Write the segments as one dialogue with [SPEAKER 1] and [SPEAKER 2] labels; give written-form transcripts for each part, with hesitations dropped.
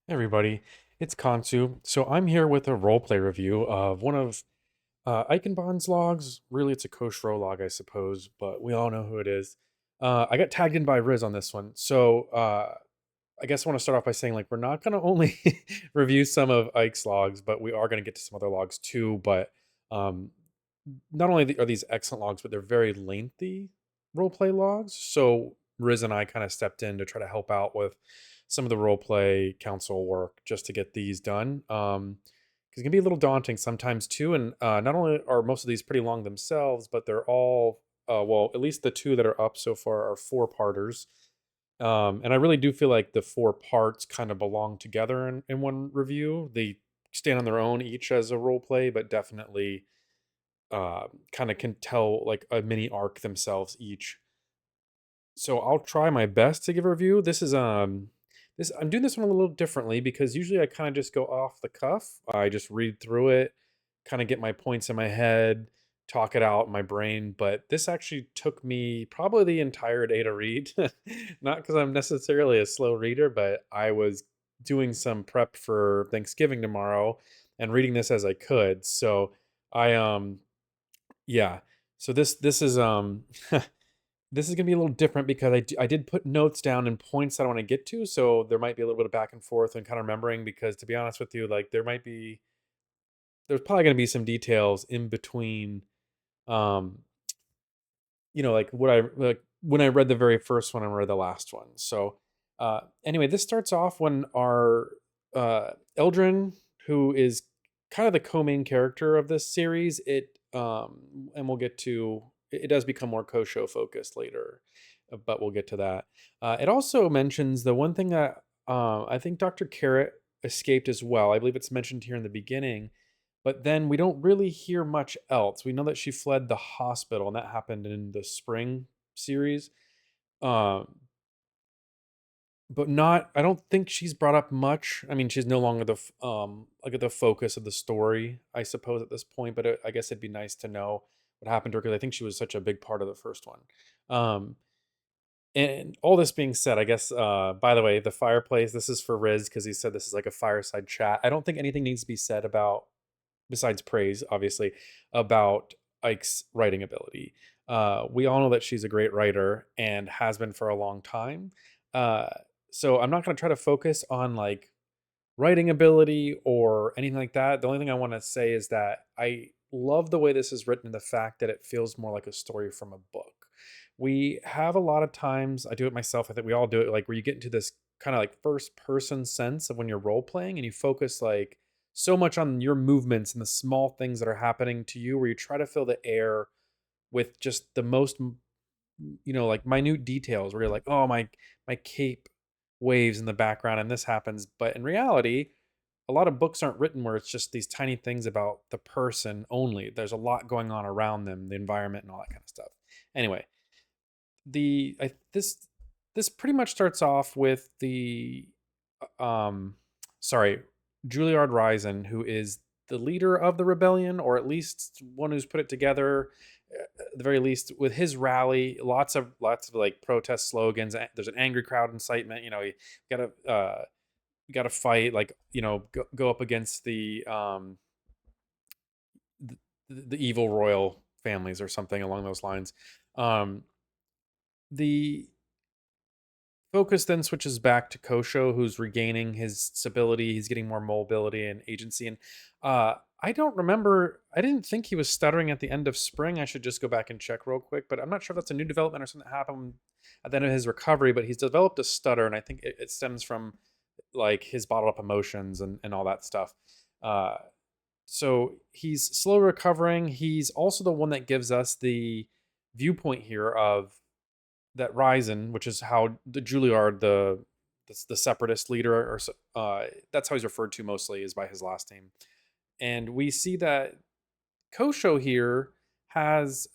[SPEAKER 1] Hey everybody, it's Kansu. So I'm here with a roleplay review of one of Eichenbahn's logs. Really, it's a Koshro log, I suppose, but we all know who it is. I got tagged in by Riz on this one. So I guess I want to start off by saying, like, we're not going to only review some of Ike's logs, but we are going to get to some other logs too. But um, not only are these excellent logs, but they're very lengthy roleplay logs. So Riz and I kind of stepped in to try to help out with some of the roleplay council work just to get these done. Because it can be a little daunting sometimes too. And not only are most of these pretty long themselves, but they're all, well, at least the two that are up so far are four parters. And I really do feel like the four parts kind of belong together in one review. They stand on their own each as a role play, but definitely kind of can tell like a mini arc themselves each. So I'll try my best to give a review. This I'm doing this one a little differently because usually I kind of just go off the cuff. I just read through it, kind of get my points in my head, talk it out in my brain. But this actually took me probably the entire day to read. Not because I'm necessarily a slow reader, but I was doing some prep for Thanksgiving tomorrow and reading this as I could. So I yeah. So this is this is gonna be a little different because I did put notes down and points that I want to get to. So there might be a little bit of back and forth and kind of remembering because to be honest with you, like there's probably gonna be some details in between um like what I like when I read the very first one and read the last one. So anyway, this starts off when our Eldrin, who is kind of the co-main character of this series, and we'll get to it does become more Kosho focused later, but we'll get to that. It also mentions the one thing that I think Dr. Carrot escaped as well. I believe it's mentioned here in the beginning, but then we don't really hear much else. We know that she fled the hospital, and that happened in the spring series. Um, but not. I don't think she's brought up much. I mean, she's no longer like the focus of the story, I suppose, at this point. But I guess it'd be nice to know what happened to her because I think she was such a big part of the first one. Um, and all this being said, I guess, by the way, the fireplace, this is for Riz because he said this is like a fireside chat. I don't think anything needs to be said about besides praise, obviously, about Ike's writing ability. We all know that she's a great writer and has been for a long time. Uh, so I'm not going to try to focus on like writing ability or anything like that. The only thing I want to say is that I love the way this is written and the fact that it feels more like a story from a book. We have a lot of times, I do it myself, I think we all do it, like where you get into this kind of like first person sense of when you're role playing and you focus like so much on your movements and the small things that are happening to you, where you try to fill the air with just the most like minute details where you're like, oh, my cape waves in the background and this happens. But in reality, a lot of books aren't written where it's just these tiny things about the person only. There's a lot going on around them, the environment and all that kind of stuff. Anyway, the I this pretty much starts off with the um sorry, Juilliard Risen, who is the leader of the rebellion, or at least one who's put it together. At the very least, with his rally, lots of like protest slogans. There's an angry crowd incitement. You gotta you gotta fight, like go up against the the evil royal families or something along those lines. Um, the focus then switches back to Kosho, who's regaining his stability. He's getting more mobility and agency. And I don't remember. I didn't think he was stuttering at the end of spring. I should just go back and check real quick. But I'm not sure if that's a new development or something that happened at the end of his recovery. But he's developed a stutter, and I think it stems from like his bottled up emotions and all that stuff. Uh, so he's slow recovering. He's also the one that gives us the viewpoint here of that Ryzen, which is how the Juilliard, the separatist leader, or that's how he's referred to mostly, is by his last name. And we see that Kosho here has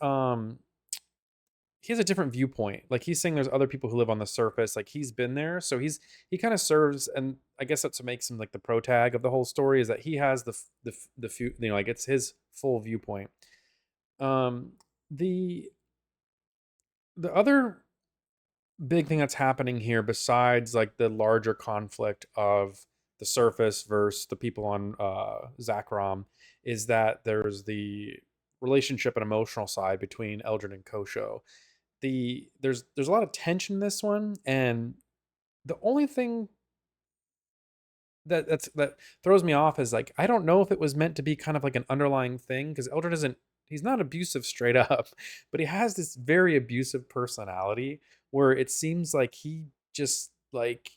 [SPEAKER 1] he has a different viewpoint. Like he's saying there's other people who live on the surface. Like he's been there, so he kind of serves, and I guess that's what makes him like the protag of the whole story is that he has the few, like it's his full viewpoint. Um, the the other big thing that's happening here besides like the larger conflict of the surface versus the people on Zakram is that there's the relationship and emotional side between Eldrin and Kosho. There's a lot of tension in this one, and the only thing that throws me off is like I don't know if it was meant to be kind of like an underlying thing because Eldrin isn't he's not abusive straight up, but he has this very abusive personality where it seems like he just like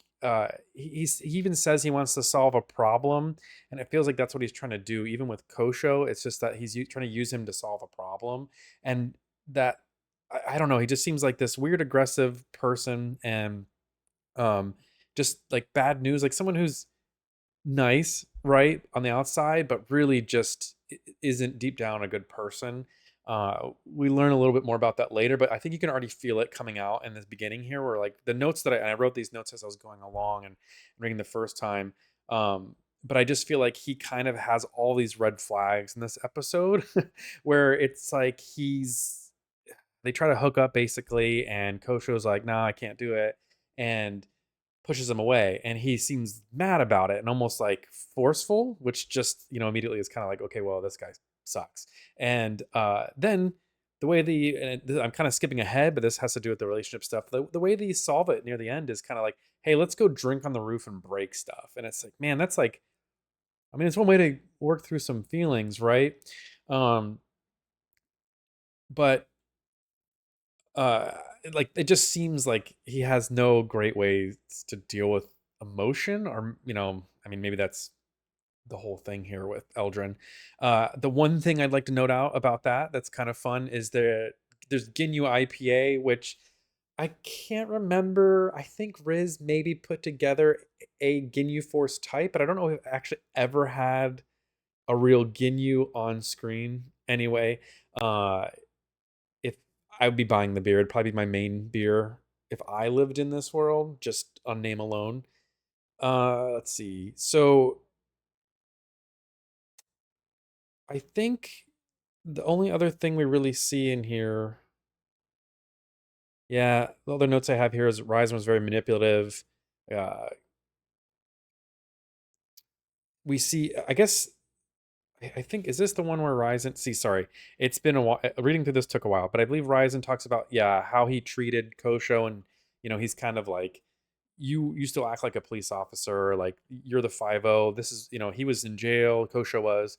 [SPEAKER 1] he even says he wants to solve a problem, and it feels like that's what he's trying to do even with Kosho. It's just that trying to use him to solve a problem, and that I don't know, he just seems like this weird aggressive person, and um just like bad news, like someone who's nice, right, on the outside, but really just isn't deep down a good person. We learn a little bit more about that later, but I think you can already feel it coming out in this beginning here, where like the notes that I wrote these notes as I was going along and reading the first time. But I just feel like he kind of has all these red flags in this episode where it's like they try to hook up basically, and Kosho's like, nah, I can't do it. And pushes him away, and he seems mad about it and almost like forceful, which just immediately is kind of like, okay, well, this guy sucks. And then the way I'm kind of skipping ahead, but this has to do with the relationship stuff. The way they solve it near the end is kind of like, hey, let's go drink on the roof and break stuff. And it's like, man, that's like, I mean, it's one way to work through some feelings, right? um but uh like it just seems like he has no great ways to deal with emotion, or I mean, maybe that's the whole thing here with Eldrin. The one thing I'd like to note out about that's kind of fun is there's Ginyu IPA, which I can't remember. I think Riz maybe put together a Ginyu Force type, but I don't know if it actually ever had a real Ginyu on screen. Anyway, uh, if I would be buying the beer, it'd probably be my main beer if I lived in this world, just on name alone. Let's see. So I think the only other thing we really see in here, yeah, the other notes I have here is Ryzen was very manipulative. Uh, we see, I guess, I think, is this the one where Ryzen? See, sorry, it's been a while. Reading through this took a while, but I believe Ryzen talks about, yeah, how he treated Kosho, and he's kind of like, you still act like a police officer, like you're the 5-0. This is, he was in jail, Kosho was.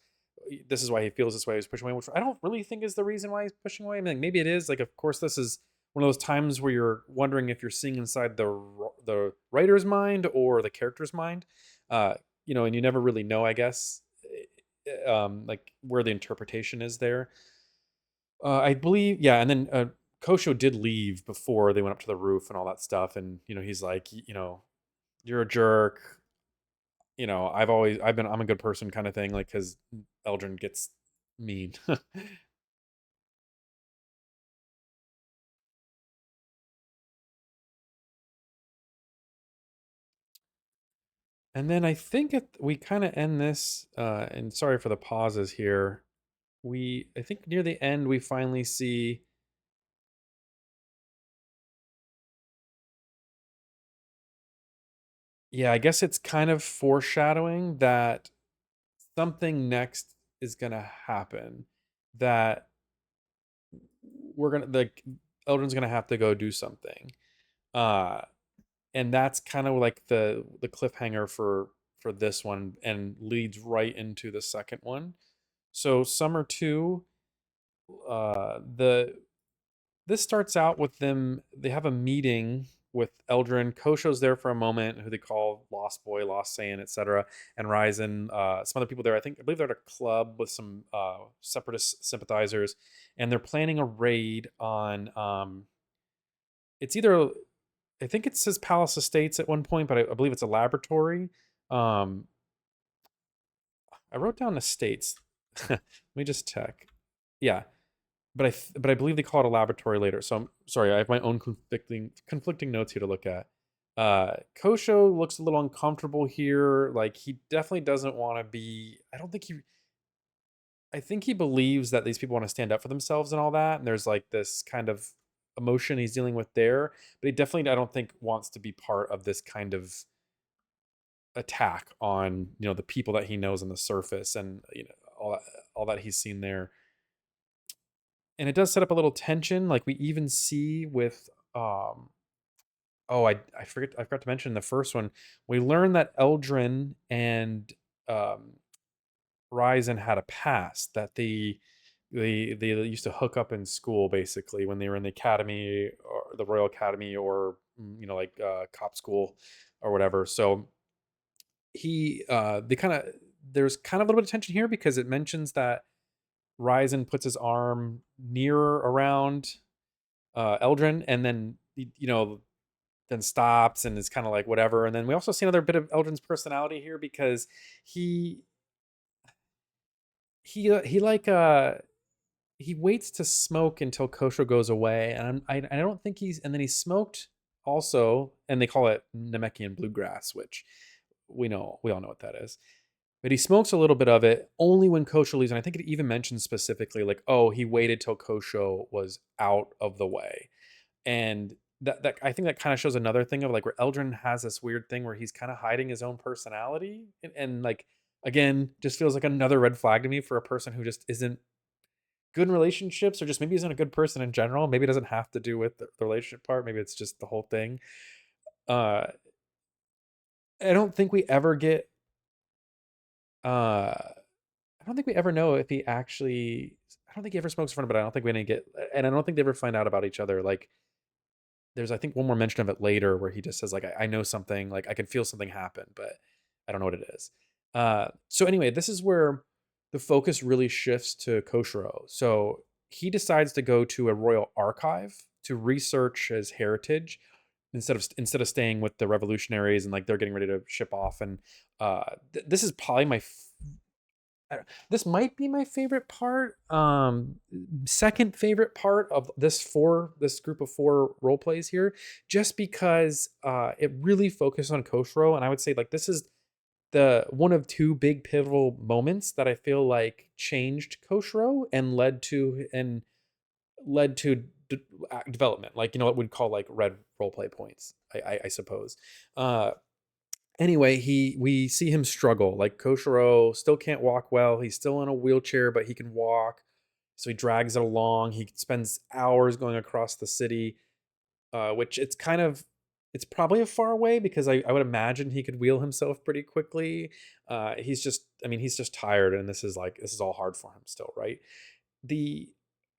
[SPEAKER 1] This is why he feels this way. He's pushing away, which I don't really think is the reason why he's pushing away. I mean, maybe it is. Like, of course, this is one of those times where you're wondering if you're seeing inside the writer's mind or the character's mind. Uh, and you never really know, I guess, like where the interpretation is there. I believe, yeah, and then Kosho did leave before they went up to the roof and all that stuff, and he's like, you're a jerk. I'm a good person kind of thing, like because Eldrin gets mean. And then I think we kind of end this, and sorry for the pauses here. I think near the end we finally see, yeah, I guess it's kind of foreshadowing that something next is gonna happen, that we're gonna like Eldrin's gonna have to go do something. Uh and that's kind of like the cliffhanger for this one, and leads right into the second one. So Summer 2, the this starts out with them, they have a meeting with Eldrin. Kosho's there for a moment, who they call Lost Boy, Lost Saiyan, etc. And Ryzen, some other people there. I believe they're at a club with some separatist sympathizers, and they're planning a raid on it's either, I think it says Palace Estates at one point, but I believe it's a laboratory. Um, I wrote down estates. Let me just check. Yeah, but I believe they call it a laboratory later. So I'm sorry, I have my own conflicting notes here to look at. Kosho looks a little uncomfortable here. Like he definitely doesn't want to be. I think he believes that these people want to stand up for themselves and all that. And there's like this kind of emotion he's dealing with there. But he definitely, I don't think, wants to be part of this kind of attack on the people that he knows on the surface, and all that he's seen there. And it does set up a little tension, like we even see with oh, I forgot to mention the first one. We learn that Eldrin and um Ryzen had a past, that they used to hook up in school, basically, when they were in the academy, or the Royal Academy, or like cop school or whatever. So they kind of there's kind of a little bit of tension here, because it mentions that Ryzen puts his arm near around Eldrin, and then then stops and is kind of like whatever. And then we also see another bit of Eldrin's personality here, because he he like he waits to smoke until Kosho goes away, and I don't think he's, and then he smoked also, and they call it Namekian bluegrass, which we all know what that is. But he smokes a little bit of it only when Kosho leaves, and I think it even mentions specifically, like, oh, he waited till Kosho was out of the way. And that I think that kind of shows another thing of, like, where Eldrin has this weird thing where he's kind of hiding his own personality, and like, again, just feels like another red flag to me for a person who just isn't good in relationships, or just maybe isn't a good person in general. Maybe it doesn't have to do with the relationship part. Maybe it's just the whole thing. Uh, I don't think we ever get. I don't think we ever know if he actually. I don't think he ever smokes in front of it. I don't think we didn't get, and I don't think they ever find out about each other. Like, there's, I think, one more mention of it later where he just says, like, I know something, like I can feel something happen, but I don't know what it is. So anyway, this is where the focus really shifts to Koshiro. So he decides to go to a royal archive to research his heritage, instead of staying with the revolutionaries, and like they're getting ready to ship off. And this is probably this might be my favorite part. Second favorite part of this group of four role plays here, just because it really focused on Koshiro, and I would say, like, this is the one of two big pivotal moments that I feel like changed Koshiro and led to development, like, what we'd call like red role play points, I suppose. Uh, Anyway, we see him struggle. Like, Koshiro still can't walk well. He's still in a wheelchair, but he can walk. So he drags it along. He spends hours going across the city, which it's probably a far away, because I would imagine he could wheel himself pretty quickly. He's just tired, and this is all hard for him still, right? The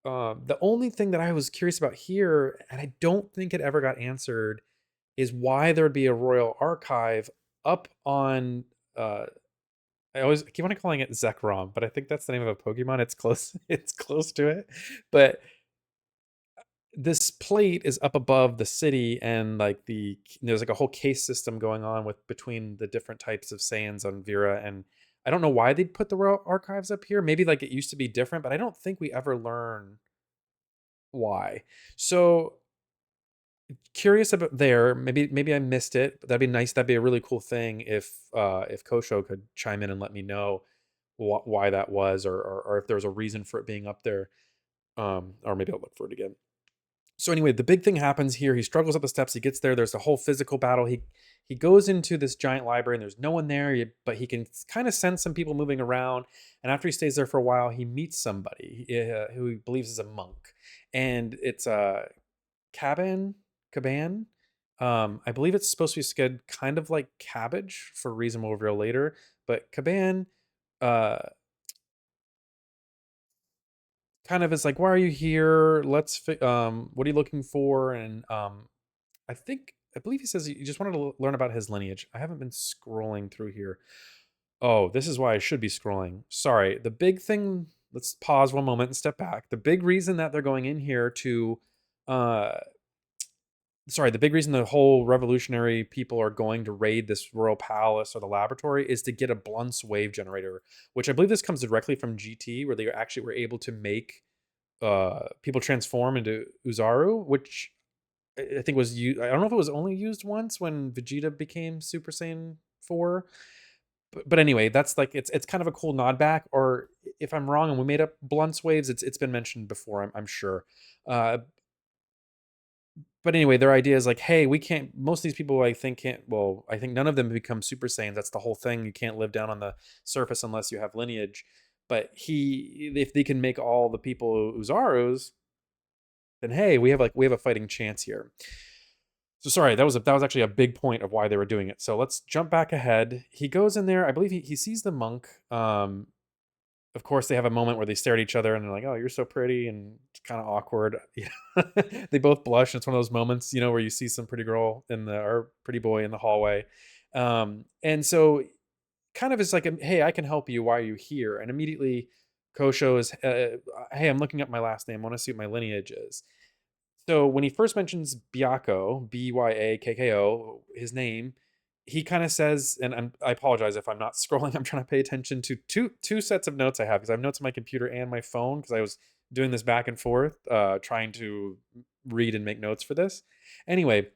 [SPEAKER 1] the only thing that I was curious about here, and I don't think it ever got answered, is why there would be a royal archive up on uh I keep on calling it Zekrom, but I think that's the name of a Pokemon. It's close it's close to it. But this plate is up above the city, and like there's like a whole case system going on with between the different types of Saiyans on Vera. And I don't know why they'd put the royal archives up here. Maybe like it used to be different, but I don't think we ever learn why. So curious about there. Maybe I missed it, but that'd be nice. That'd be a really cool thing if Kosho could chime in and let me know why that was, or if there was a reason for it being up there. Or maybe I'll look for it again. So anyway, the big thing happens here. He struggles up the steps. He gets there. There's a whole physical battle. He goes into this giant library, and there's no one there, but he can kind of sense some people moving around. And after he stays there for a while, he meets somebody who he believes is a monk, and it's Caban. Caban. I believe it's supposed to be sked kind of like cabbage, for a reason we'll reveal later. But Caban uh, kind of is like, "Why are you here? What are you looking for?" And I believe he says he just wanted to learn about his lineage. I haven't been scrolling through here. Oh, this is why I should be scrolling. Sorry. The big thing. Let's pause one moment and step back. The big reason that they're going in here to uh the big reason the whole revolutionary people are going to raid this royal palace or the laboratory is to get a Blunt's wave generator, which I believe this comes directly from GT, where they actually were able to make people transform into Uzaru, which I think was used. I don't know if it was only used once when Vegeta became Super Saiyan 4. But anyway, that's like, it's kind of a cool nod back. Or if I'm wrong and we made up Blunt's waves, it's been mentioned before, I'm sure. Uh, but anyway, their idea is like, hey, we can't. Most of these people, I think, can't. Well, I think none of them become Super Saiyans. That's the whole thing. You can't live down on the surface unless you have lineage. But if they can make all the people Uzarus, then hey, we have a fighting chance here. So sorry, that was actually a big point of why they were doing it. So let's jump back ahead. He goes in there. I believe he sees the monk. Of course, they have a moment where they stare at each other and they're like, "Oh, you're so pretty," and it's kind of awkward. They both blush. It's one of those moments, where you see some pretty girl or pretty boy in the hallway, and so kind of is like, "Hey, I can help you. Why are you here?" And immediately, Kosho is, "Hey, I'm looking up my last name. I want to see what my lineage is." So when he first mentions Byakko, Byakko, his name, he kind of says, and I apologize if I'm not scrolling. I'm trying to pay attention to two sets of notes I have because I have notes on my computer and my phone because I was doing this back and forth, trying to read and make notes for this. Anyway,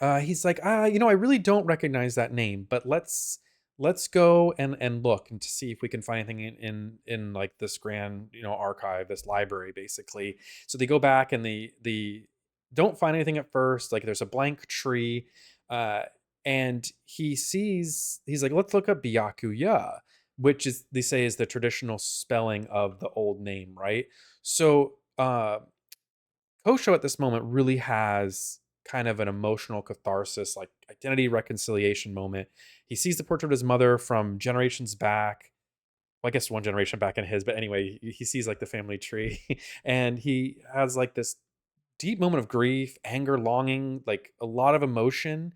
[SPEAKER 1] he's like, I really don't recognize that name, but let's go and look and to see if we can find anything in like this grand, archive, this library, basically. So they go back and the don't find anything at first. Like there's a blank tree, uh, and he's like, let's look up Byakuya, which is they say is the traditional spelling of the old name, right? So Kosho at this moment really has kind of an emotional catharsis, like identity reconciliation moment. He sees the portrait of his mother from generations back. Well, I guess one generation back in his, but anyway, he sees like the family tree and he has like this deep moment of grief, anger, longing, like a lot of emotion,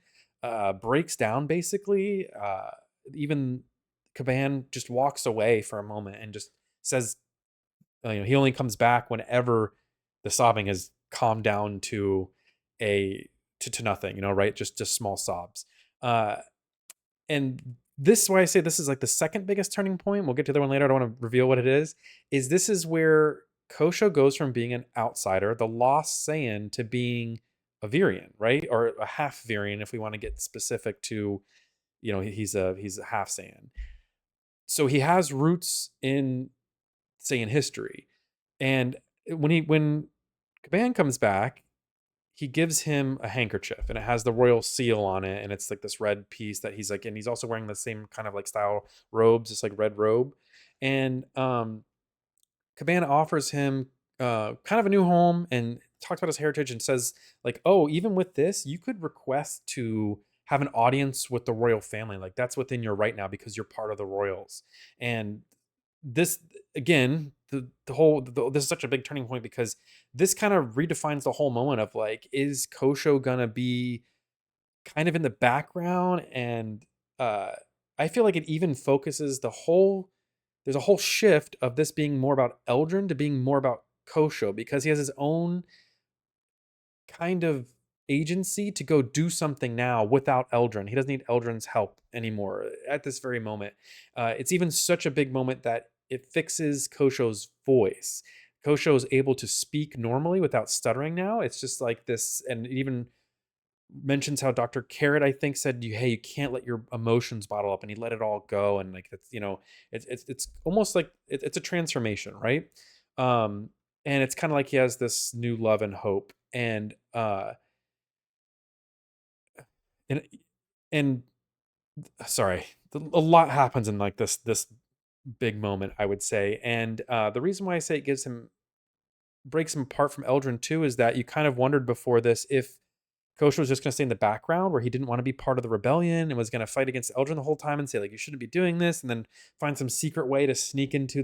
[SPEAKER 1] breaks down basically. Even Caban just walks away for a moment and just says, he only comes back whenever the sobbing has calmed down to a to nothing, right? Just small sobs. Uh, and this is why I say this is like the second biggest turning point. We'll get to the other one later. I don't want to reveal what it is. This is where Kosho goes from being an outsider, the lost Saiyan, to being a Virian, right? Or a half Virian, if we want to get specific to, he's a half Saiyan. So he has roots in Saiyan history. And when Caban comes back, he gives him a handkerchief and it has the royal seal on it, and it's like this red piece that he's like, and he's also wearing the same kind of like style robes, this like red robe. And Cabana offers him kind of a new home and talks about his heritage and says like, oh, even with this, you could request to have an audience with the royal family. Like that's within your right now because you're part of the royals. And this again, this is such a big turning point because this kind of redefines the whole moment of like, is Kosho gonna be kind of in the background? And uh I feel like it even focuses there's a whole shift of this being more about Eldrin to being more about Kosho because he has his own kind of agency to go do something now without Eldrin. He doesn't need Eldrin's help anymore at this very moment. It's even such a big moment that it fixes Kosho's voice. Kosho is able to speak normally without stuttering now. It's just like this, and it even mentions how Dr. Carrot, I think, said, "Hey, you can't let your emotions bottle up," and he let it all go. And like that's it's almost like it's a transformation, right? Um, and it's kind of like he has this new love and hope, and and sorry, a lot happens in like this big moment, I would say. And the reason why I say it breaks him apart from Eldrin too is that you kind of wondered before this if Kosher was just going to stay in the background where he didn't want to be part of the rebellion and was going to fight against Eldrin the whole time and say like, you shouldn't be doing this, and then find some secret way to sneak into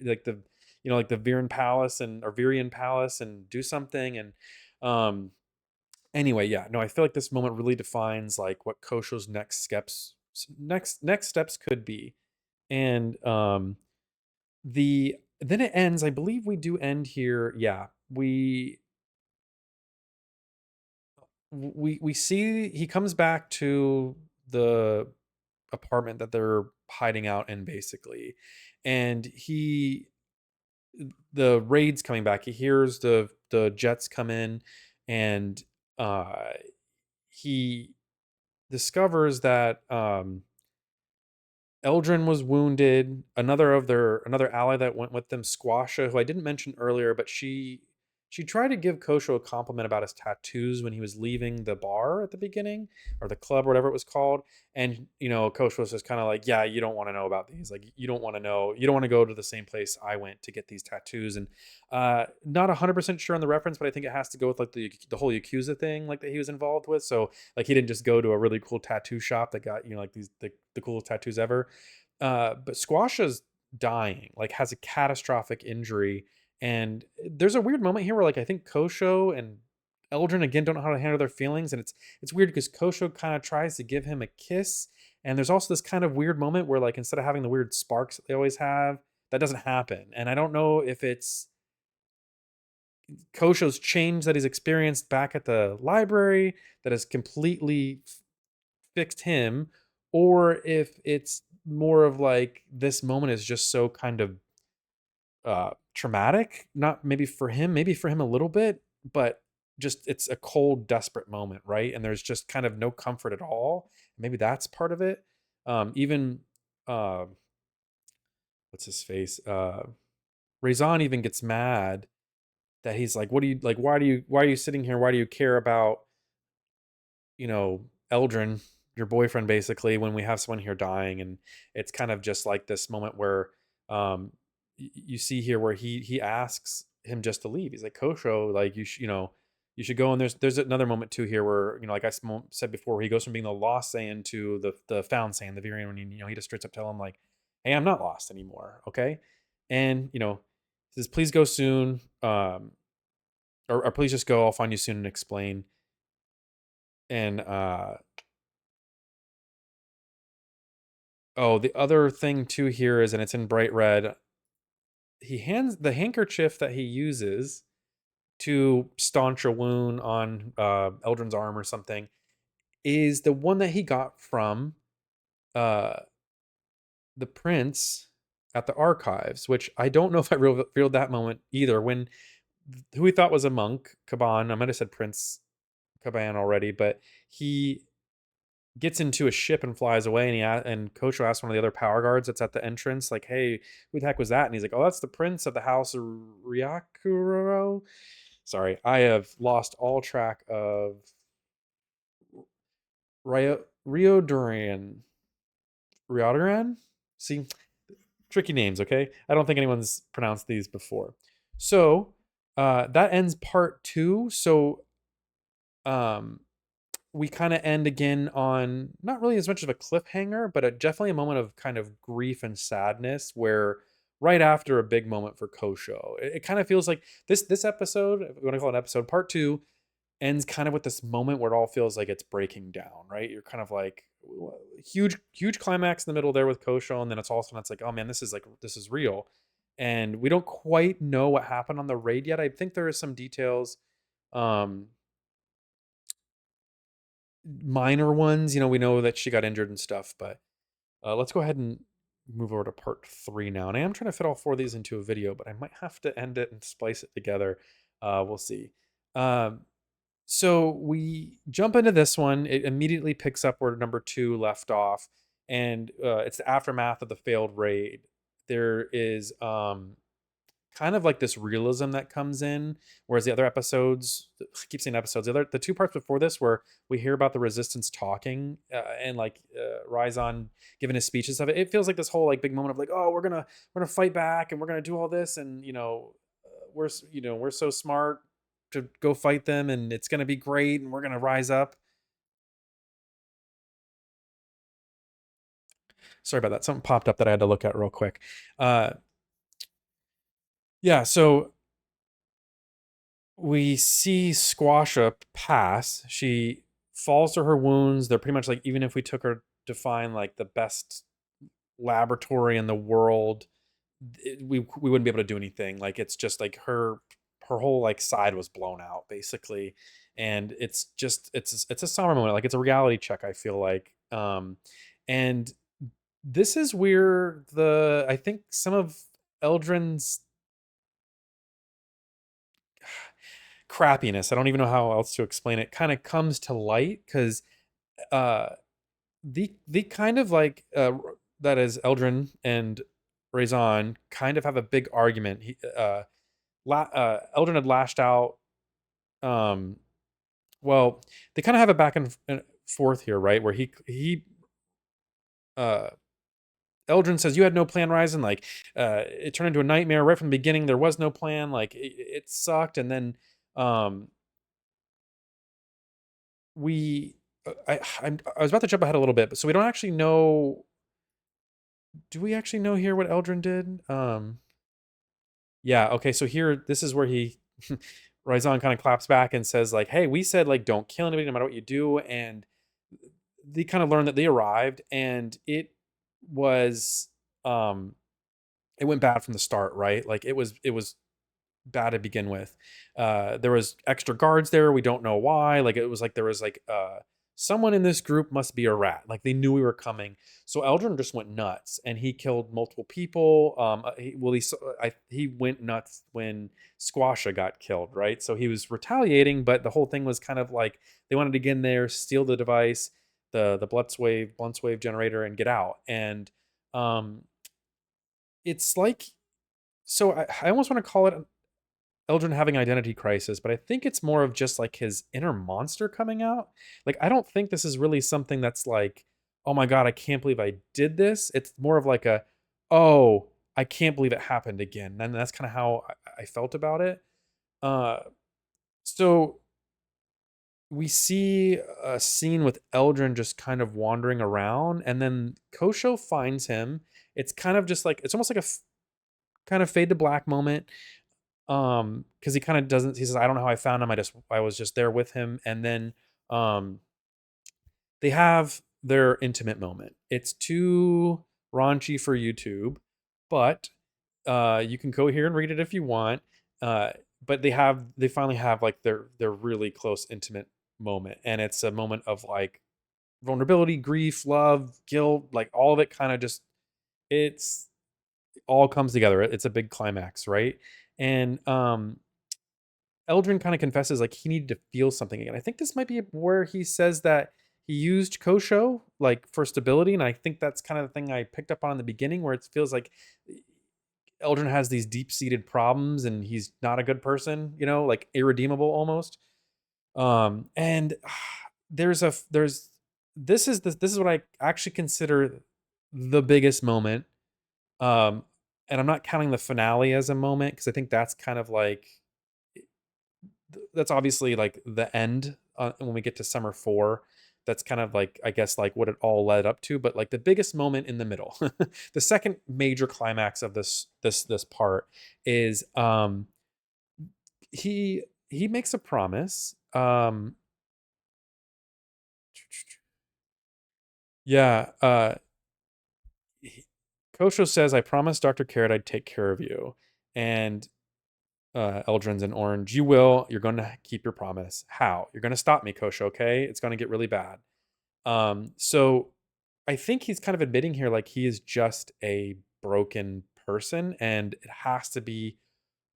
[SPEAKER 1] like the Viren palace and or Virian palace and do something. And um anyway, yeah, no, I feel like this moment really defines like what Kosho's next steps could be. And then it ends, I believe we do end here. Yeah, we see he comes back to the apartment that they're hiding out in, basically. And the raid's coming back. He hears the jets come in, and uh he discovers that Eldrin was wounded. Another ally that went with them, Squasha, who I didn't mention earlier, but she tried to give Kosho a compliment about his tattoos when he was leaving the bar at the beginning, or the club or whatever it was called. And Kosho was just kind of like, yeah, you don't want to know about these. Like, you don't want to know, you don't want to go to the same place I went to get these tattoos. And not 100% sure on the reference, but I think it has to go with like the whole Yakuza thing, like that he was involved with. So like he didn't just go to a really cool tattoo shop that got like these the coolest tattoos ever. But Squasha's dying, like has a catastrophic injury. And there's a weird moment here where like I think Kosho and Eldrin again don't know how to handle their feelings, and it's weird because Kosho kind of tries to give him a kiss, and there's also this kind of weird moment where like instead of having the weird sparks that they always have, that doesn't happen. And I don't know if it's Kosho's change that he's experienced back at the library that has completely fixed him, or if it's more of like this moment is just so kind of traumatic, not maybe for him, maybe for him a little bit, but just it's a cold desperate moment, right? And there's just kind of no comfort at all. Maybe that's part of it. Even uh what's his face, Raison even gets mad that he's like, what do you like, why are you sitting here, why do you care about you know, Eldrin, your boyfriend, basically, when we have someone here dying. And it's kind of just like this moment where um, you see here where he asks him just to leave. He's like, Kosho, like you should go. And there's another moment too here where like I said before, where he goes from being the lost Saiyan to the found Saiyan, the Virion, when he just straight up tell him like, hey, I'm not lost anymore, okay? And says, please go soon, or please just go. I'll find you soon and explain. And oh, the other thing too here is, and it's in bright red, he hands the handkerchief that he uses to staunch a wound on Eldrin's arm or something, is the one that he got from uh, the prince at the archives, which I don't know if I revealed that moment either. When who we thought was a monk, Kaban, I might have said Prince Kaban already, but he gets into a ship and flies away, and and Kosho asks one of the other power guards that's at the entrance, like, hey, who the heck was that? And he's like, oh, that's the prince of the house of Ryakuro. Sorry, I have lost all track of Rio Durian. Riodoran? See, tricky names, okay? I don't think anyone's pronounced these before. So that ends part 2. So um we kind of end again on not really as much of a cliffhanger, but definitely a moment of kind of grief and sadness, where right after a big moment for Kosho, it kind of feels like this episode, if we want to call it episode part 2, ends kind of with this moment where it all feels like it's breaking down, right? You're kind of like huge climax in the middle there with Kosho, and then it's like, oh man, this is real. And we don't quite know what happened on the raid yet. I think there are some details, um minor ones. We know that she got injured and stuff, but let's go ahead and move over to part 3 now. And I am trying to fit all 4 of these into a video, but I might have to end it and splice it together. We'll see. Um, so we jump into this one. It immediately picks up where number 2 left off, and it's the aftermath of the failed raid. There is kind of like this realism that comes in, whereas the other episodes, I keep saying episodes, the 2 parts before this, where we hear about the resistance talking, and like Ryzon giving his speech and stuff, it feels like this whole like big moment of like, oh, we're gonna fight back, and we're gonna do all this, and we're so smart to go fight them, and it's gonna be great, and we're gonna rise up. Sorry about that, something popped up that I had to look at real quick. uh yeah, so we see Squasha pass. She falls to her wounds. They're pretty much like, even if we took her to find like the best laboratory in the world, we wouldn't be able to do anything. Like, it's just like her whole like side was blown out basically. And it's just it's a somber moment. Like, it's a reality check, I feel like. And this is where I think some of Eldrin's crappiness, I don't even know how else to explain it, kind of comes to light, because uh the kind of like that is Eldrin and Raison kind of have a big argument. Eldrin had lashed out. Um, well, they kind of have a back and forth here, right? Where he uh Eldrin says you had no plan, Ryzen. Like, it turned into a nightmare right from the beginning. There was no plan. Like, it sucked. And then, um, we, I was about to jump ahead a little bit, but so we don't actually know. Do we actually know here what Eldrin did? Yeah. Okay. So here, this is where he, Ryzon kind of claps back and says like, "Hey, we said like don't kill anybody no matter what you do," and they kind of learned that they arrived, and was, um, it went bad from the start, right? Like it was bad to begin with. There was extra guards there. We don't know why. Like it was like there was like someone in this group must be a rat. Like they knew we were coming. So Eldrin just went nuts and he killed multiple people. He went nuts when Squasha got killed, right? So he was retaliating, but the whole thing was kind of like they wanted to get in there, steal the device, the Bluntswave generator, and get out. And um, it's like so I almost want to call it Eldrin having identity crisis, but I think it's more of just like his inner monster coming out. Like, I don't think this is really something that's like, oh my God, I can't believe I did this. It's more of like oh, I can't believe it happened again. And that's kind of how I felt about it. Uh, so we see a scene with Eldrin just kind of wandering around, and then Kosho finds him. It's kind of just like, it's almost like kind of fade to black moment, because he kind of doesn't, he says, I don't know how I found him, I was just there with him. And then um they have their intimate moment. It's too raunchy for YouTube, but you can go here and read it if you want. But they finally have like their really close intimate moment, and it's a moment of like vulnerability, grief, love, guilt, like all of it kind of just, it's all comes together. It's a big climax, right? And Eldrin kind of confesses like he needed to feel something again. I think this might be where he says that he used Kosho like for stability, and I think that's kind of the thing I picked up on in the beginning, where it feels like Eldrin has these deep-seated problems and he's not a good person, like irredeemable almost. And there's this is what I actually consider the biggest moment. Um, and I'm not counting the finale as a moment because I think that's kind of like that's obviously like the end, when we get to summer 4. That's kind of like, I guess, like what it all led up to, but like the biggest moment in the middle, the second major climax of this part is he makes a promise. Yeah, he- Kosho says, I promised Dr. Carrot I'd take care of you. And Eldrin's in orange. You will. You're going to keep your promise. How? You're going to stop me, Kosho, okay? It's going to get really bad. So I think he's kind of admitting here like he is just a broken person, and it has to be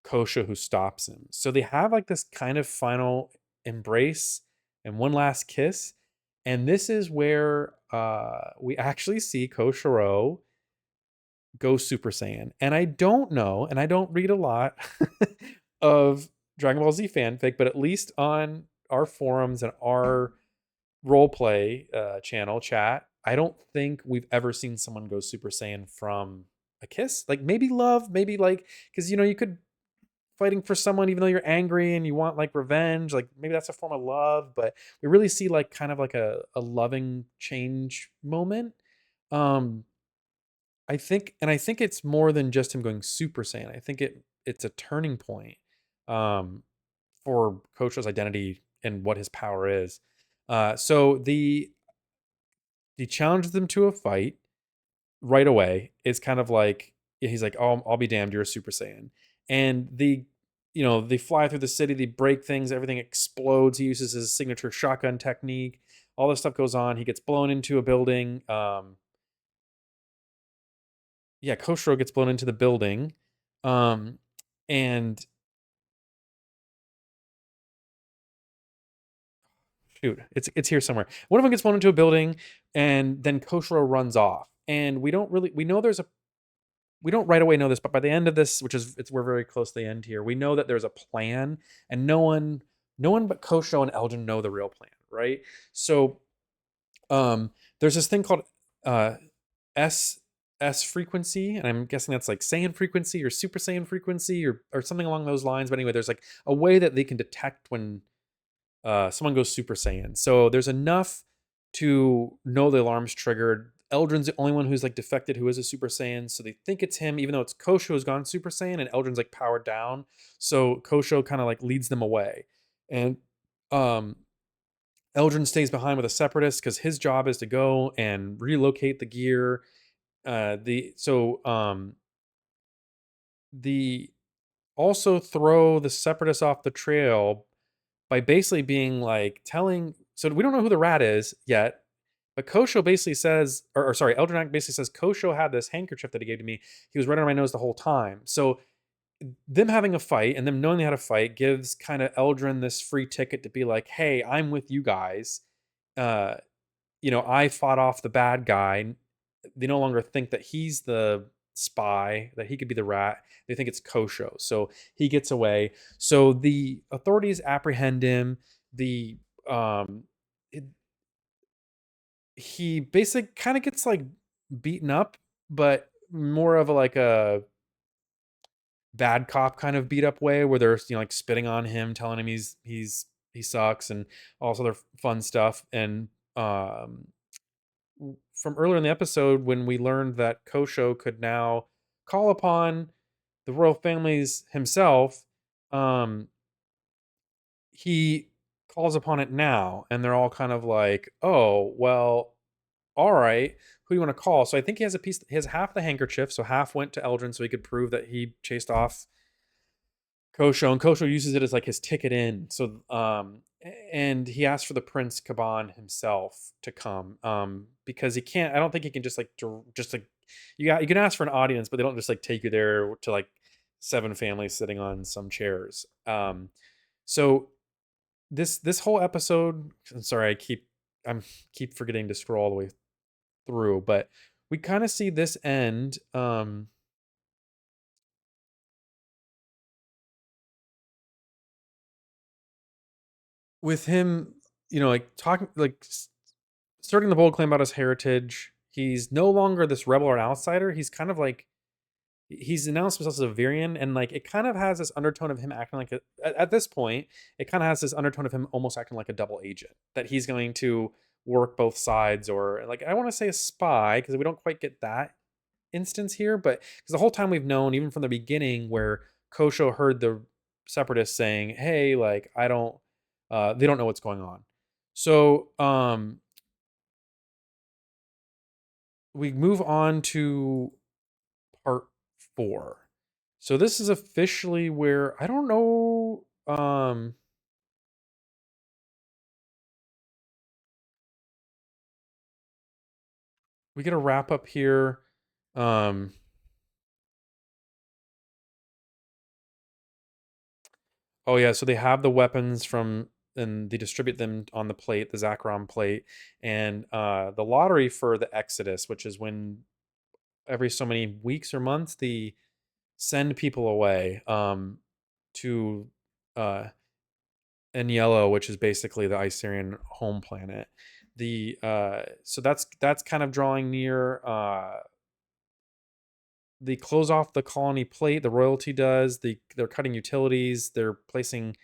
[SPEAKER 1] Kosho who stops him. So they have like this kind of final embrace and one last kiss. And this is where we actually see Koshiro go Super Saiyan. And I don't know, and I don't read a lot of Dragon Ball Z fanfic, but at least on our forums and our role play channel chat, I don't think we've ever seen someone go Super Saiyan from a kiss. Like maybe love, maybe like, because you could fighting for someone even though you're angry and you want like revenge, like maybe that's a form of love, but we really see like kind of like a loving change moment. um I think it's more than just him going Super Saiyan. I think it's a turning point um, for Kosho's identity and what his power is. So he challenges them to a fight right away. It's kind of like, he's like, "Oh, I'll be damned, you're a Super Saiyan," and they fly through the city, they break things, everything explodes. He uses his signature shotgun technique. All this stuff goes on. He gets blown into a building. Yeah, Koshiro gets blown into the building. Um, and shoot, it's here somewhere. One of them gets blown into a building, and then Koshiro runs off. And we don't really we know there's we don't right away know this, but by the end of this, which is we're very close to the end here, we know that there's a plan, and no one but Kosho and Elgin know the real plan, right? So um, there's this thing called uh, S S frequency, and I'm guessing that's like Saiyan frequency or Super Saiyan frequency or something along those lines. But anyway, there's like a way that they can detect when someone goes Super Saiyan. So there's enough to know the alarm's triggered. Eldrin's the only one who's like defected who is a Super Saiyan, so they think it's him, even though it's Kosho who's gone Super Saiyan, and Eldrin's like powered down. So Kosho kind of like leads them away, and um, Eldrin stays behind with the Separatists because his job is to go and relocate the gear. The also throw the Separatists off the trail by basically being like telling. So we don't know who the rat is yet, but Kosho basically says, or sorry, Eldrin basically says Kosho had this handkerchief that he gave to me. He was right on my nose the whole time. So them having a fight and them knowing they had a fight gives kind of Eldrin this free ticket to be like, hey, I'm with you guys. Uh, I fought off the bad guy. They no longer think that he's the spy, that he could be the rat. They think it's Kosho. So he gets away. So the authorities apprehend him. The it, he basically kind of gets like beaten up, but more of a like a bad cop kind of beat up way where they're like spitting on him, telling him he sucks and all this other fun stuff. And from earlier in the episode when we learned that Kosho could now call upon the royal families himself, um, he calls upon it now, and they're all kind of like, "Oh, well, all right. Who do you want to call?" So I think he has a piece. He has half the handkerchief, so half went to Eldrin, so he could prove that he chased off Kosho, and Kosho uses it as like his ticket in. So, and he asked for the Prince Kaban himself to come, because he can't. I don't think he can just like just like you can ask for an audience, but they don't just like take you there to like seven families sitting on some chairs. So this whole episode. I'm sorry, I'm keep forgetting to scroll all the way through, but we kind of see this end. With him, like talking, like starting the bold claim about his heritage. He's no longer this rebel or an outsider. He's kind of like he's announced himself as a Virian, and like it kind of has this undertone of him acting like at this point, it kind of has this undertone of him almost acting like a double agent that he's going to work both sides, or like I want to say a spy because we don't quite get that instance here, but because the whole time we've known, even from the beginning, where Kosho heard the separatists saying, "Hey, like I don't, they don't know what's going on." So we move on to part 4. So this is officially where I don't know. We get a wrap up here. Um, oh yeah, so they have the weapons from and they distribute them on the plate, the Zakron plate, and the lottery for the Exodus, which is when every so many weeks or months they send people away to uh, Agnello, which is basically the Icerian home planet. The so that's kind of drawing near. They close off the colony plate. The royalty does. They're cutting utilities. They're placing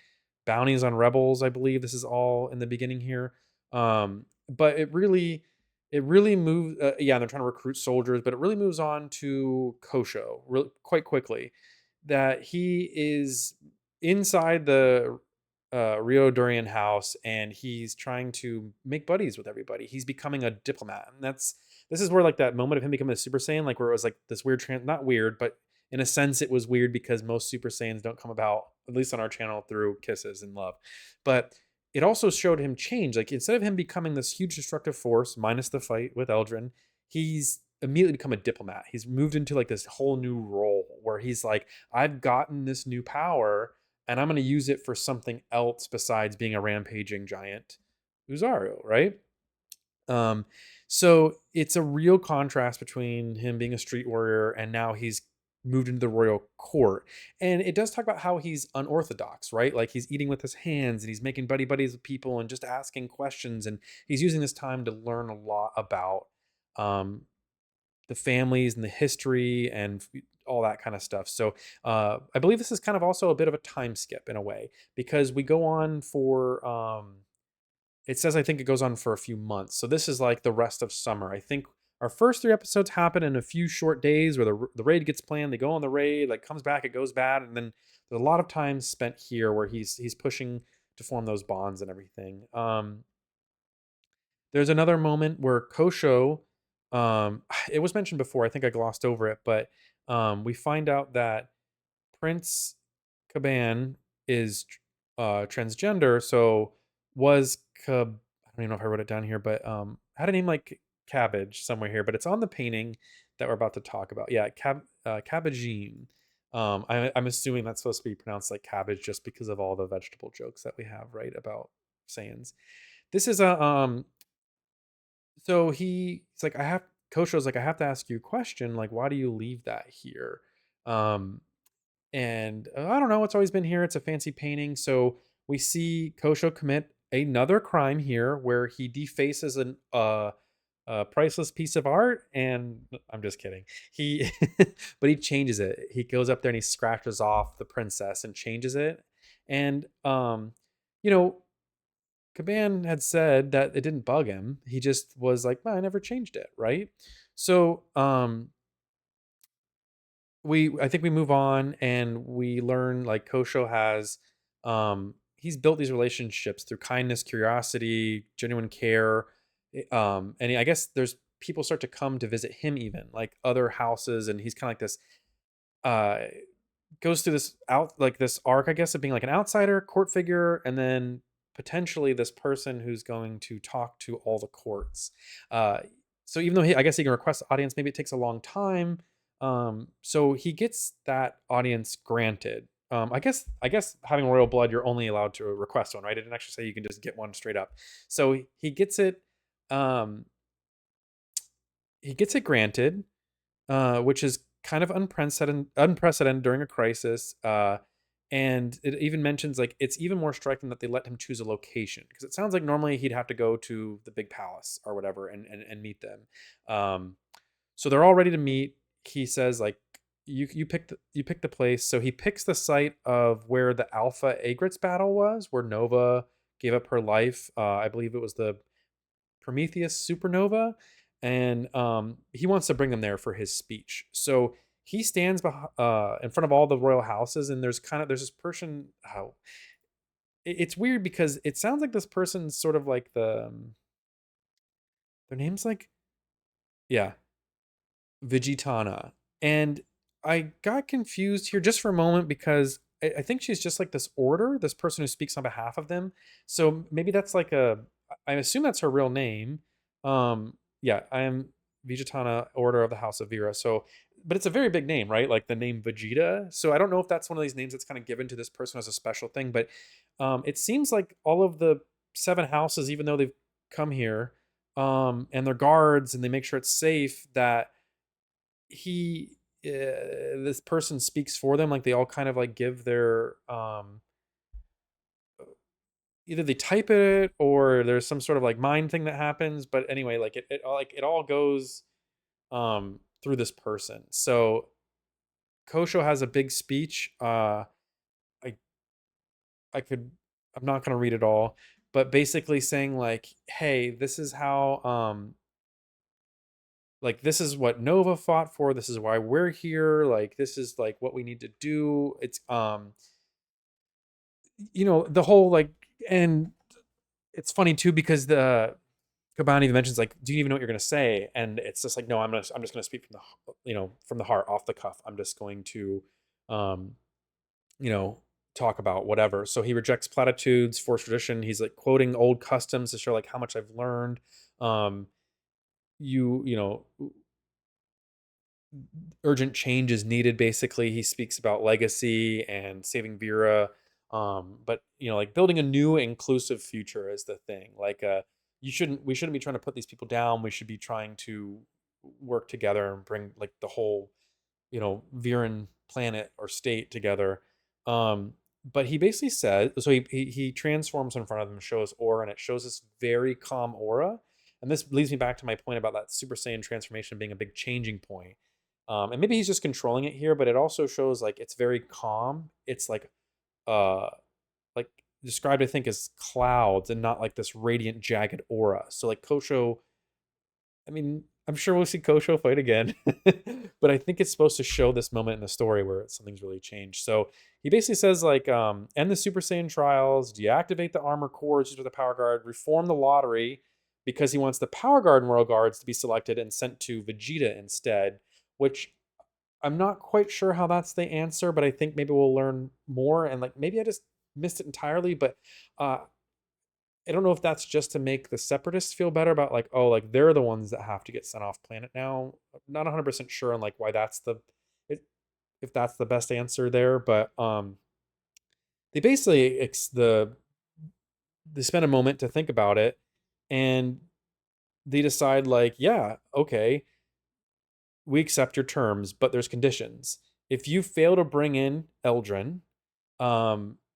[SPEAKER 1] bounties on rebels. I believe this is all in the beginning here. But it really moves. Yeah, they're trying to recruit soldiers, but it really moves on to Kosho quite quickly. That he is inside the Rio Durian house, and he's trying to make buddies with everybody. He's becoming a diplomat, and this is where like that moment of him becoming a Super Saiyan, like where it was like this weird not weird, but in a sense it was weird because most Super Saiyans don't come about, at least on our channel, through kisses and love. But it also showed him change. Like instead of him becoming this huge destructive force, minus the fight with Eldrin, he's immediately become a diplomat. He's moved into like this whole new role where he's like, I've gotten this new power and I'm going to use it for something else besides being a rampaging giant Uzaru, right? Um, so it's a real contrast between him being a street warrior and now he's moved into the royal court. And it does talk about how he's unorthodox, right? Like he's eating with his hands and he's making buddy buddies with people and just asking questions. And he's using this time to learn a lot about um, the families and the history and all that kind of stuff. So I believe this is kind of also a bit of a time skip in a way because we go on for it says I think it goes on for a few months. So this is like the rest of summer. I think our first three episodes happen in a few short days where the raid gets planned. They go on the raid, like comes back, it goes bad, and then there's a lot of time spent here where he's pushing to form those bonds and everything. There's another moment where Kosho, it was mentioned before. I think I glossed over it, but we find out that Prince Caban is transgender. So was I don't even know if I wrote it down here, but had a name like Cabbage somewhere here, but it's on the painting that we're about to talk about. Yeah, Cabbagine. I'm assuming that's supposed to be pronounced like cabbage just because of all the vegetable jokes that we have, right, about Saiyans. This is a so he's like, Kosho's like, I have to ask you a question. Like, why do you leave that here? Um, and I don't know. It's always been here. It's a fancy painting. So we see Kosho commit another crime here where he defaces a priceless piece of art. And I'm just kidding. He, but he changes it. He goes up there and he scratches off the princess and changes it. And, you know, Caban had said that it didn't bug him. He just was like, "Well, I never changed it, right?" So, I think we move on and we learn like Kosho has he's built these relationships through kindness, curiosity, genuine care. And I guess there's people start to come to visit him even, like other houses, and he's kind of like this uh goes through this out like this arc, I guess, of being like an outsider, court figure, and then potentially this person who's going to talk to all the courts. Uh, so even though I guess he can request the audience, maybe it takes a long time. So he gets that audience granted. I guess having royal blood, you're only allowed to request one, right? It didn't actually say you can just get one straight up. So he gets it. Um, he gets it granted, which is kind of unprecedented during a crisis. And it even mentions like it's even more striking that they let him choose a location because it sounds like normally he'd have to go to the big palace or whatever and meet them. Um, so they're all ready to meet. He says like you pick the place. So he picks the site of where the Alpha Egrets battle was, where Nova gave up her life. I believe it was the Prometheus supernova, and he wants to bring them there for his speech. So he stands in front of all the royal houses, and there's this person. Oh, it's weird because it sounds like this person's sort of like their name's like yeah, Vegitana. And I got confused here just for a moment because I think she's just like this order, this person who speaks on behalf of them. So maybe that's like I assume that's her real name. Yeah, I am Vegitana, Order of the House of Vera. So, but it's a very big name, right? Like the name Vegeta. So I don't know if that's one of these names that's kind of given to this person as a special thing, but it seems like all of the seven houses, even though they've come here, and their guards and they make sure it's safe, that this person speaks for them, like they all kind of like give their either they type it or there's some sort of like mind thing that happens, but anyway, like it all goes through this person. So Kosho has a big speech. I I could I'm not going to read it all, but basically saying like, hey, this is how like this is what Nova fought for, this is why we're here, like this is like what we need to do. It's the whole like, and it's funny too because the Cabani even mentions like, do you even know what you're going to say? And it's just like, no, I'm just going to speak from from the heart, off the cuff. I'm just going to um you know talk about whatever. So he rejects platitudes, forced tradition. He's like quoting old customs to show like how much I've learned. um you know Urgent change is needed. Basically, he speaks about legacy and saving Vera. But like building a new inclusive future is the thing. Like we shouldn't be trying to put these people down. We should be trying to work together and bring like the whole, Viren planet or state together. Um, but he basically said, so he transforms in front of them, shows aura, and it shows this very calm aura. And this leads me back to my point about that Super Saiyan transformation being a big changing point. And maybe he's just controlling it here, but it also shows like it's very calm. It's uh like described, I think, as clouds and not like this radiant, jagged aura. So like Kosho, I mean, I'm sure we'll see Kosho fight again, but I think it's supposed to show this moment in the story where something's really changed. So he basically says like, end the Super Saiyan trials, deactivate the armor cores used with the Power Guard, reform the lottery because he wants the Power Guard and Royal Guards to be selected and sent to Vegeta instead, which I'm not quite sure how that's the answer, but I think maybe we'll learn more. And like maybe I just missed it entirely, but uh, I don't know if that's just to make the separatists feel better about like, oh, like they're the ones that have to get sent off planet now. I'm not 100% sure on like why that's if that's the best answer there, but they basically they spend a moment to think about it, and they decide like, yeah, okay, we accept your terms, but there's conditions. If you fail to bring in Eldrin,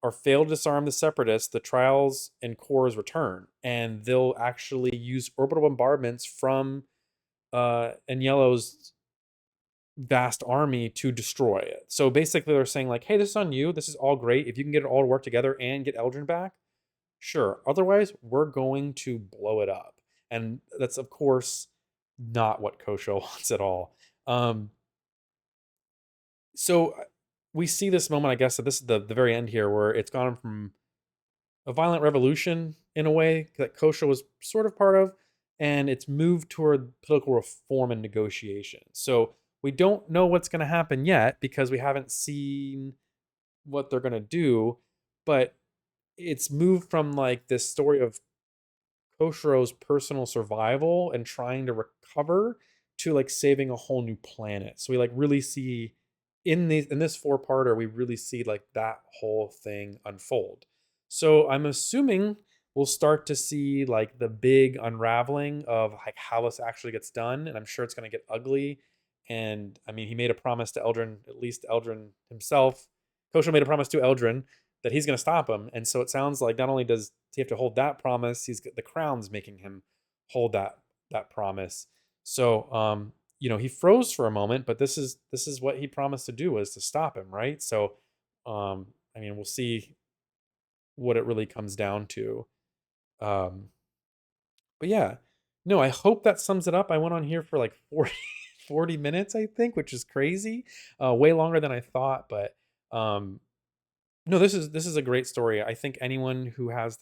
[SPEAKER 1] or fail to disarm the separatists, the trials and cores return, and they'll actually use orbital bombardments from Agnello's vast army to destroy it. So basically, they're saying like, "Hey, this is on you. This is all great. If you can get it all to work together and get Eldrin back, sure. Otherwise, we're going to blow it up." And that's of course not what Kosho wants at all. Um, so we see this moment, I guess, that this is the very end here, where it's gone from a violent revolution in a way that Kosho was sort of part of, and it's moved toward political reform and negotiation. So we don't know what's going to happen yet because we haven't seen what they're going to do, but it's moved from like this story of Koshiro's personal survival and trying to recover to like saving a whole new planet. So we like really see in this four-parter, we really see like that whole thing unfold. So I'm assuming we'll start to see like the big unraveling of like how this actually gets done, and I'm sure it's going to get ugly. And I mean, he made a promise to Eldrin, at least Eldrin himself. Kosho made a promise to Eldrin that he's going to stop him. And so it sounds like not only does he have to hold that promise, he's the crown's making him hold that promise. So he froze for a moment, but this is what he promised to do, was to stop him, right? So I mean, we'll see what it really comes down to. Um but yeah, no, I hope that sums it up. I went on here for like 40 minutes, I think, which is crazy. Way longer than I thought, but um no, this is a great story. I think anyone who has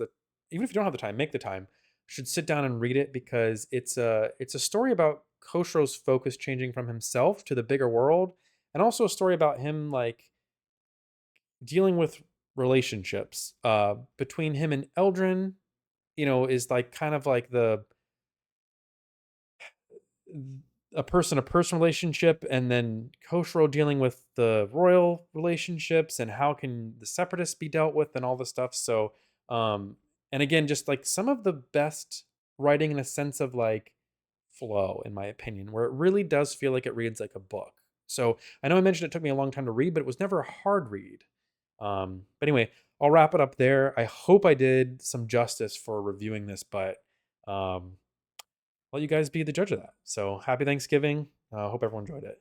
[SPEAKER 1] even if you don't have the time, make the time, should sit down and read it because it's a story about Koshiro's focus changing from himself to the bigger world, and also a story about him like dealing with relationships between him and Eldrin. Is like kind of like the a person to person relationship, and then Koshiro dealing with the royal relationships and how can the separatists be dealt with and all this stuff. So and again, just like some of the best writing in a sense of like flow, in my opinion, where it really does feel like it reads like a book. So I know I mentioned it took me a long time to read, but it was never a hard read. But anyway, I'll wrap it up there. I hope I did some justice for reviewing this, but um let you guys be the judge of that. So happy Thanksgiving. Hope everyone enjoyed it.